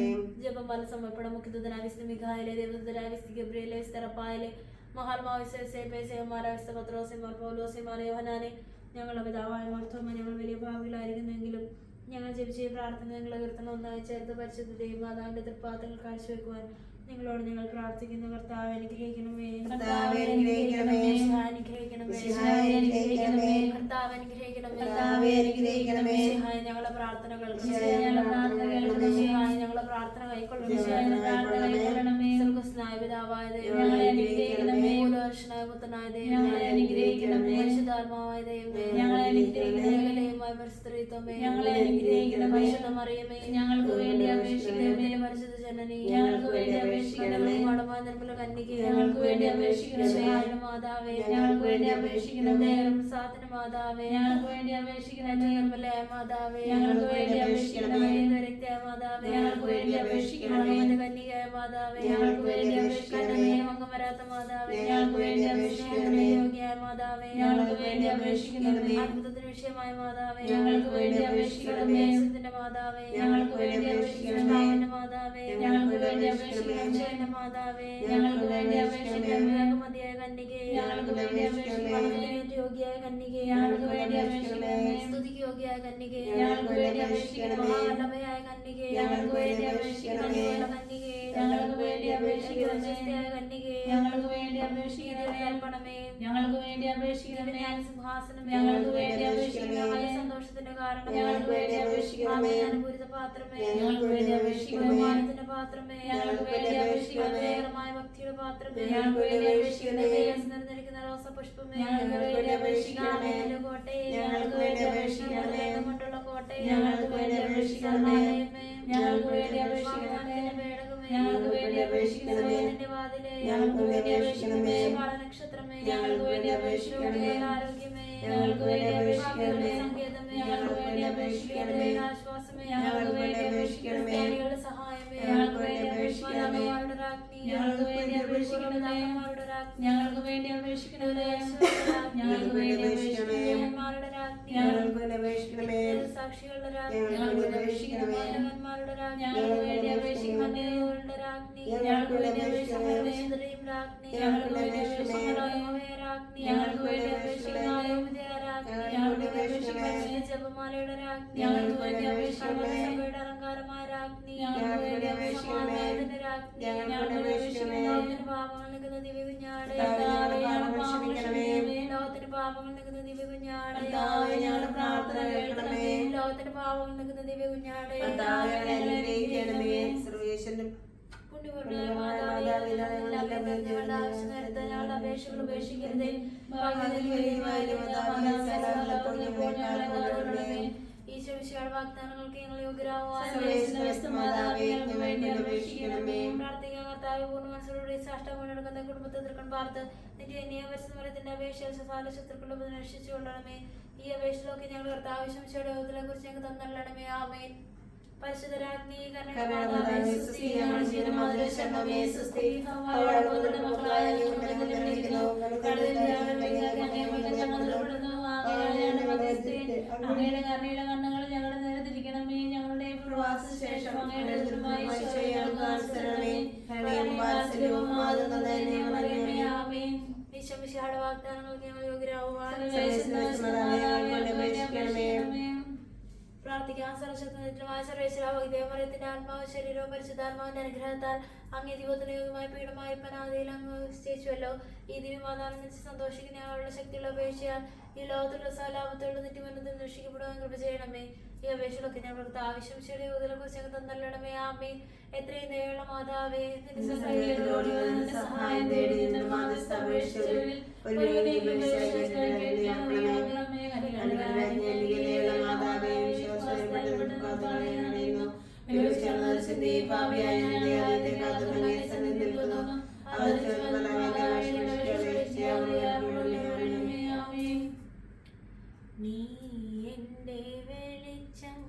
ജപമാല സമർപ്പണം മുഖ്യദൂതനായ വിശുദ്ധ മിഖായേലെ, ദേവദൂതനായ വിശുദ്ധ ഗബ്രിയേലെ, വിശുദ്ധ റഫായേലെ, മഹാത്മാവിശേഷമാരായ വിശുദ്ധ പത്രോസേമാർ പൗലോസേമാർ യോഹന്നാനെ, ഞങ്ങളുടെ പിതാവായ മാർത്തോമ, ഞങ്ങൾ വലിയ ഭാവിയിലായിരിക്കുന്നെങ്കിലും ഞങ്ങൾ ജപിച്ച പ്രാർത്ഥന ഞങ്ങളെ കീർത്തനം ഒന്നായി ചേർത്ത് പരിശുദ്ധ ദൈവമാതാവിന്റെ തൃപ്പാദങ്ങൾ കാഴ്ചവെക്കുവാൻ നിങ്ങളോട് ഞങ്ങൾ പ്രാർത്ഥിക്കുന്നു. കർത്താവേ അനുഗ്രഹിക്കണമേ. കർത്താവേ അനുഗ്രഹിക്കണമേ. അനുഗ്രഹിക്കണമേ. മിശിഹായെ അനുഗ്രഹിക്കണമേ. കർത്താവേ അനുഗ്രഹിക്കണമേ. കർത്താവേ അനുഗ്രഹിക്കണമേ. മിശിഹായെ ഞങ്ങളുടെ പ്രാർത്ഥന കേൾക്കണമേ. ഞങ്ങളുടെ പ്രാർത്ഥന കേൾക്കണമേ. മിശിഹായെ ഞങ്ങളുടെ പ്രാർത്ഥന കൈക്കൊള്ളണമേ. ഞങ്ങളുടെ പ്രാർത്ഥന കൈക്കൊള്ളണമേ. സ്വർഗ്ഗസ്ഥനായ പിതാവായ ദൈവമേ, ഞങ്ങളെ അനുഗ്രഹിക്കണമേ. ഭൂലോകനായ പുത്രനായ ദൈവമേ, ഞങ്ങളെ അനുഗ്രഹിക്കണമേ. പരിശുദ്ധാത്മാവായ ദൈവമേ, ഞങ്ങളെ അനുഗ്രഹിക്കണമേ. സകലയുമായ പരിശുദ്ധ ഞങ്ങളെ അനുഗ്രഹിക്കണമേ. പരിശുദ്ധ മറിയമേ, ഞങ്ങൾക്ക് വേണ്ടി അപേക്ഷിക്കണമേ. പരിശുദ്ധ ജനനി, ഞങ്ങൾക്ക് വേണ്ടി അപേക്ഷിക്കണമേ. നിർമ്മല കന്യകേ, ഞങ്ങൾക്ക് വേണ്ടി അപേക്ഷിക്കണമേ. മാതാവേ, ഞങ്ങൾക്ക് വേണ്ടി അപേക്ഷിക്കണമേ. സാധന മാതാവേ, ഞങ്ങൾക്ക് വേണ്ടി അപേക്ഷിക്കണമേ. നിർമ്മല മാതാവേ, ഞങ്ങൾക്ക് വേണ്ടി അപേക്ഷിക്കണമേ. മാതാവേ, ഞങ്ങൾക്ക് വേണ്ടി അപേക്ഷിക്കണമേ. കന്യകയായ മാതാവേ, ഞങ്ങൾക്ക് വേണ്ടി അപേക്ഷിക്കണമേ. മംഗം വരാത്ത മാതാവേ, ഞങ്ങൾക്ക് വേണ്ടി അപേക്ഷിക്കണമേ. യോഗ്യയായ മാതാവേ, ഞങ്ങൾക്ക് വേണ്ടി അപേക്ഷിക്കണമേ. അത്ഭുതത്തിന് വിഷയമായ മാതാവേ, ഞങ്ങൾക്ക് വേണ്ടി അപേക്ഷിക്കണമേ. യേശുവിന്റെ മാതാവേ, ഞങ്ങൾക്ക് വേണ്ടി അപേക്ഷിക്കണമേ. കർത്താവിന്റെ മാതാവേ, ഞങ്ങൾക്ക് വേണ്ടി അപേക്ഷിക്കണമേ. ഈശോയുടെ മാതാവേ, ഞങ്ങൾക്ക് വേണ്ടി അപേക്ഷിക്കണമേ. മതിയായ കന്യകേ, ഞങ്ങൾക്ക് വേണ്ടി അപേക്ഷിക്കണമേ. വചനത്തിന് യോഗ്യയായ കന്യകേ, ഞങ്ങൾക്ക് വേണ്ടി അപേക്ഷിക്കണമേ. സ്തുതിക്ക് യോഗ്യയായ കന്യകേ, ഞങ്ങൾക്ക് വേണ്ടി അപേക്ഷിക്കണമേ. മഹാവല്ലഭയായ കന്യകേ, ഞങ്ങൾക്ക് വേണ്ടി അപേക്ഷിക്കണമേ. കന്യകേ, ഞങ്ങൾക്ക് വേണ്ടി അപേക്ഷിക്കണമേ. വിശ്വസ്തയായ കന്യകേ, ഞങ്ങൾക്ക് വേണ്ടി അപേക്ഷിക്കണമേ. അർപ്പണമേ, ഞങ്ങൾക്ക് വേണ്ടി അപേക്ഷിക്കണമേ. ഞാൻ സിംഹാസനമേ, ഞങ്ങൾക്ക് വേണ്ടി അപേക്ഷിക്കണമേ. വലിയ സന്തോഷത്തിന്റെ കാരണം, ഞങ്ങൾക്ക് വേണ്ടി അപേക്ഷിക്കണമേ. അനുപൂരിത പാത്രമേ, ഞങ്ങൾക്ക് വേണ്ടി അപേക്ഷിക്കണമേ. ബഹുമാനത്തിന്റെ പാത്രമേ, ഞങ്ങൾക്ക് വേണ്ടി അപേക്ഷിക്കണമേ. ഏറമായ ഭക്തിയുടെ പാത്രമേ, ഞങ്ങൾക്ക് വേണ്ടി അപേക്ഷിക്കണമേ. നിറഞ്ഞിരിക്കുന്ന റോസപുഷ്പമേ, ഞങ്ങൾക്ക് വേണ്ടി അപേക്ഷിക്കണമേ. കോട്ടയെ, ഞങ്ങൾക്ക് വേണ്ടി അപേക്ഷിക്കണമേ. കൊണ്ടുള്ള കോട്ടയെ, ഞങ്ങൾക്ക് വേണ്ടി അപേക്ഷിക്കണമേ. ഞങ്ങൾക്ക് വേണ്ടി അപേക്ഷിക്കണമേ. ഞങ്ങൾക്ക് വേണ്ടി അപേക്ഷിക്കണമേ. ഞങ്ങൾക്ക് വേണ്ടി അപേക്ഷിക്കണമേ. നക്ഷത്രമേ, ഞങ്ങൾക്ക് വേണ്ടി അപേക്ഷിക്കണമേ. ആരോഗ്യമേ, ഞങ്ങൾക്ക് വേണ്ടി അപേക്ഷിക്കണമേ. സങ്കേതമേ, ഞങ്ങൾക്ക് വേണ്ടി അപേക്ഷിക്കണമേ. ആശ്വാസമേ, ഞങ്ങൾക്ക് വേണ്ടി അപേക്ഷിക്കണമേ. ക്രിസ്ത്യാനികളുടെ സഹായമേ, ഞങ്ങൾക്ക് വേണ്ടി അപേക്ഷിക്കണമേ. മാതാപിതാക്കളുടെ രാജ്ഞി, ഞങ്ങൾക്ക് വേണ്ടി അപേക്ഷിക്കണമേ. പിതാക്കന്മാരുടെ രാജ്ഞി, ഞങ്ങൾക്ക് വേണ്ടി അപേക്ഷിക്കണമേ. ഞങ്ങൾക്ക് വേണ്ടി അപേക്ഷിക്കണമേ. ദേവന്മാരുടെ രാജ്ഞി, ഞങ്ങൾക്ക് വേണ്ടി അപേക്ഷിക്കണമേ. സാക്ഷികളുടെ രാജ്ഞി, ഞങ്ങൾക്ക് വേണ്ടി അപേക്ഷിക്കണമേ. ദേവന്മാരുടെ രാജ്ഞി, ഞങ്ങൾക്ക് വേണ്ടി അപേക്ഷിക്കണമേ. ദേവരുടെ രാജ്ഞി, ഞങ്ങൾക്ക് വേണ്ടി അപേക്ഷിക്കണമേ. വിശുദ്ധരെയും രാജ്ഞി, ഞങ്ങൾക്ക് വേണ്ടി അപേക്ഷിക്കണമേ. യഹോവയെ രാജ്ഞി, ഞങ്ങൾക്ക് വേണ്ടി അപേക്ഷിക്കണമേ. യഹോവയെ രാജ്ഞി, ഞങ്ങൾക്ക് വേണ്ടി അപേക്ഷിക്കണമേ. ജപമാലയുടെ രാജ്ഞി, ഞങ്ങൾക്ക് വേണ്ടി അപേക്ഷിക്കണമേ. സഭയുടെ അലങ്കാരമായ രാജ്ഞി, ഞങ്ങൾക്ക് വേണ്ടി അപേക്ഷിക്കണമേ. സമാധാനത്തിന്റെ രാജ്ഞി, ഞങ്ങൾക്ക് വേണ്ടി അപേക്ഷിക്കണമേ. ലോകത്തിന് പാപങ്ങൾ നിൽക്കുന്ന ദിവ്യ കുഞ്ഞാട്, കർത്താവേ, ഞങ്ങളുടെ പാപങ്ങൾ ക്ഷമിക്കണമേ. ലോകത്തിന് പാപങ്ങൾ നിൽക്കുന്ന ദിവ്യ കുഞ്ഞാട്, കർത്താവേ, ഞങ്ങളുടെ പ്രാർത്ഥന കേൾക്കണമേ. ലോകത്തിന് പാപങ്ങൾ നിൽക്കുന്ന ദിവ്യ കുഞ്ഞാട്, കർത്താവേ, ഞങ്ങളെ അനുഗ്രഹിക്കണമേ. സർവ്വേശ്വരന്റെ പുണ്യപൂർണ്ണമായ മാതാവേ, ഞങ്ങളുടെ ആവശ്യം നേരത്തെ ഞങ്ങളുടെ അപേക്ഷകൾ ഉപേക്ഷിക്കരുതേ. ഈശോ വിശിയുടെ വാഗ്ദാനങ്ങൾക്ക് ഞങ്ങൾ യോഗ്യരാകുവാൻ മാതാവേ, ഞങ്ങൾക്ക് വേണ്ടി അപേക്ഷിക്കണമേ. പ്രാർത്ഥിക്കാൻ കർത്താവ് പൂർണ്ണ മനസ്സോടുകൂടി സാഷ്ടാംഗം എടുക്കുന്ന കുടുംബത്തെ തീർക്കാൻ പാർത്ത് നിന്റെ അന്യവരത്തിന്റെ അപേക്ഷ സാല ശത്രുക്കളുടെ രക്ഷിച്ചു കൊള്ളണമേ. ഈ അപേക്ഷയിലൊക്കെ ഞങ്ങൾ കർത്താവ് ശംശയുടെ യോഗത്തിനെ കുറിച്ച് ഞങ്ങൾക്ക് തന്നള്ളണമേ. ആമേൻ. പരിശുദ്ധ രാജ്ഞി, കരുണാമയനായ സുസ്തി, ഞങ്ങളുടെ ജീവനമാതിരി ശരണമേ സുസ്തി. അവളുടെ പുത്രന്റെ മക്കളായ ഞങ്ങൾക്ക് അനുഗ്രഹിക്കുന്നു. അങ്ങയുടെ കരുണയുടെ കണ്ണുകൾ ഞങ്ങളുടെ നേരെ തിരിക്കണമേ. ഞങ്ങളുടെ പ്രവാസ ശേഷം അങ്ങയുടെ ദുർമായി ഞങ്ങൾക്ക് അനുസരണമേ. വാത്സല്യവും മാതൃകയും അറിയമേ. ആമേൻ. ഈശോമിശിഹായുടെ വാഗ്ദാനങ്ങൾക്ക് ഞങ്ങൾ യോഗ്യരാകുവാൻ പ്രാർത്ഥിക്കാൻ സർവശക്തമായ സർവേശ്വരായ ദേവമറിയത്തിന്റെ ആത്മാവ് ശരീരവും പരിശുദ്ധാത്മാവിന്റെ അനുഗ്രഹത്താൽ അങ്ങേ ദൈവത്തിന് യോഗ്യമായ പീഠമായ പനാദിയിൽ അങ്ങ് നിശ്ചയിച്ചുവല്ലോ. ഈ ദിവ്യമാതാവിനെ വെച്ച് സന്തോഷിക്കുന്ന ഞങ്ങളുടെ ശക്തിയുള്ള അപേക്ഷയാൽ ഈ ലോകത്തുള്ള സലാപത്തുള്ള നിത്യബന്ധത്തിൽ രക്ഷിക്കപ്പെടുവാൻ കൃപ ചെയ്യണമേ. ഈ അപേക്ഷകളൊക്കെ ഞങ്ങൾക്ക് ആവശ്യം ചെറിയ യുവതിനെ കുറിച്ച് ഞങ്ങൾ തന്നല്ലണമേ. ആമേൻ. എത്രയും ദയുള്ള മാതാവേ, നിന്റെ സഹായം തേടി നിന്റെ മാധ്യസ്ഥ അപേക്ഷിച്ചവരിൽ ഒരുവനെയും മാതാവേ, നീ എന്റെ വെളിച്ചം,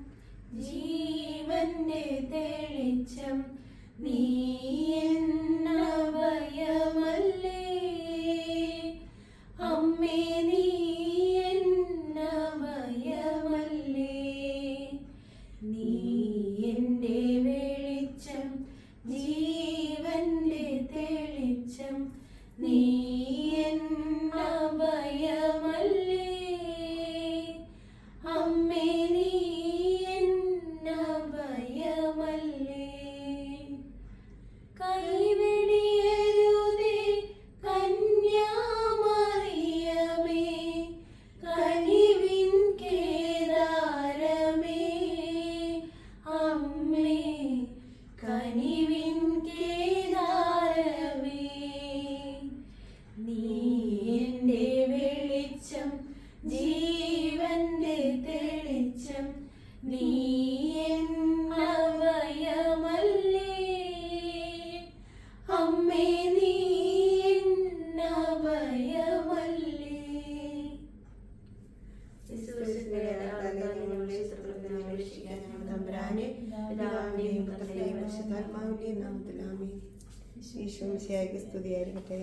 ജീവന്റെ തെളിച്ചം, നീ എന്നഭയമല്ലേ അമ്മേ, നീ എന്നഭയമല്ലേ. നീ എന്റെ വെളിച്ചം, ജീവന്റെ തെളിച്ചം, നീ എന്നഭയമല്ലേ അമ്മേ, നീ എന്നഭയമല്ലേ. കൈവെടിയരുതേ നീ എൻ അഭയമല്ലേ, അമ്മേ നീ എൻ അഭയമല്ലേ. തമ്പുരാനെ, പിതാവിന്റെയും പുത്രന്റെയും പരിശുദ്ധാത്മാവിന്റെയും നാമത്തിൽ ആമേൻ. ഈശോ മിശിഹായ്ക്ക് സ്തുതിയായിരിക്കട്ടെ.